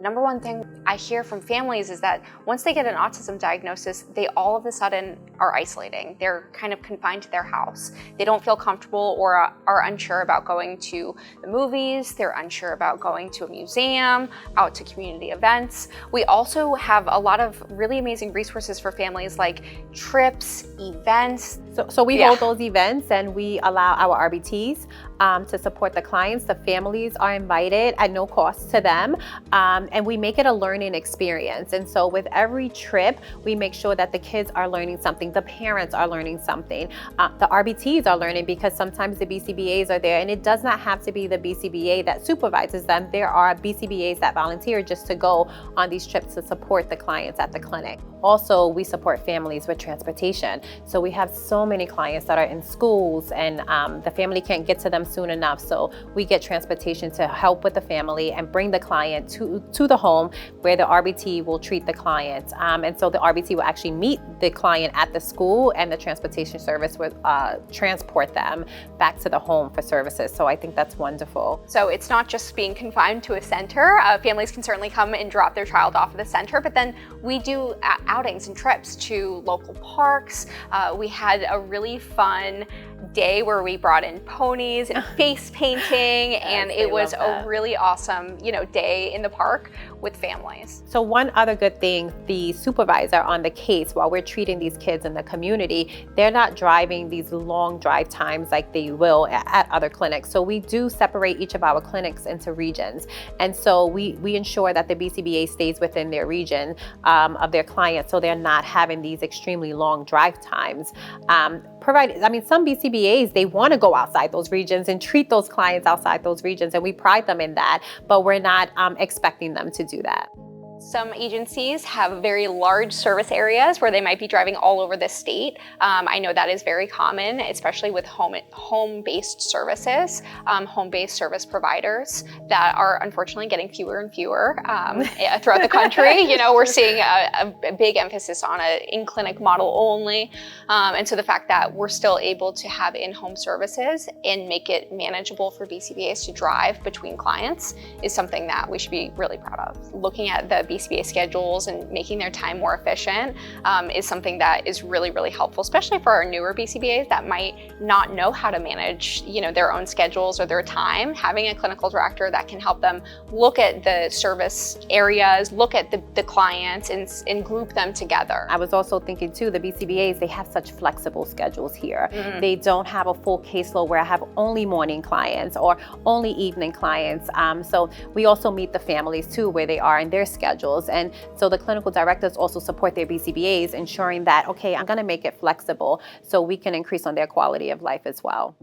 The number one thing I hear from families is that once they get an autism diagnosis, they all of a sudden are isolating. They're kind of confined to their house. They don't feel comfortable or are unsure about going to the movies. They're unsure about going to a museum, out to community events. We also have a lot of really amazing resources for families like trips, events. So we hold those events and we allow our RBTs to support the clients. The families are invited at no cost to them, and we make it a learning experience. And so with every trip, we make sure that the kids are learning something, the parents are learning something, the RBTs are learning, because sometimes the BCBAs are there, and it does not have to be the BCBA that supervises them. There are BCBAs that volunteer just to go on these trips to support the clients at the clinic. Also, we support families with transportation. So we have so many clients that are in schools and the family can't get to them soon enough. So we get transportation to help with the family and bring the client to the home where the RBT will treat the client. And so the RBT will actually meet the client at the school, and the transportation service will transport them back to the home for services. So I think that's wonderful. So it's not just being confined to a center. Families can certainly come and drop their child off at the center, but then we do outings and trips to local parks. We had a really fun day where we brought in ponies and face painting, and it was a really awesome, day in the park with families. So one other good thing, the supervisor on the case, while we're treating these kids in the community, they're not driving these long drive times like they will at other clinics. So we do separate each of our clinics into regions. And so we ensure that the BCBA stays within their region of their clients, so they're not having these extremely long drive times. Some BCBAs, they want to go outside those regions and treat those clients outside those regions, and we pride them in that, but we're not expecting them to do that. Some agencies have very large service areas where they might be driving all over the state. I know that is very common, especially with home-based services, home-based service providers that are unfortunately getting fewer and fewer throughout the country. We're seeing a big emphasis on an in-clinic model only. And so the fact that we're still able to have in-home services and make it manageable for BCBAs to drive between clients is something that we should be really proud of. Looking at the BCBA schedules and making their time more efficient is something that is really, really helpful, especially for our newer BCBAs that might not know how to manage, their own schedules or their time. Having a clinical director that can help them look at the service areas, look at the clients, and group them together. I was also thinking too, the BCBAs, they have such flexible schedules here. Mm-hmm. They don't have a full caseload where I have only morning clients or only evening clients. So we also meet the families too, where they are in their schedule. And so the clinical directors also support their BCBAs, ensuring that, okay, I'm going to make it flexible so we can increase on their quality of life as well.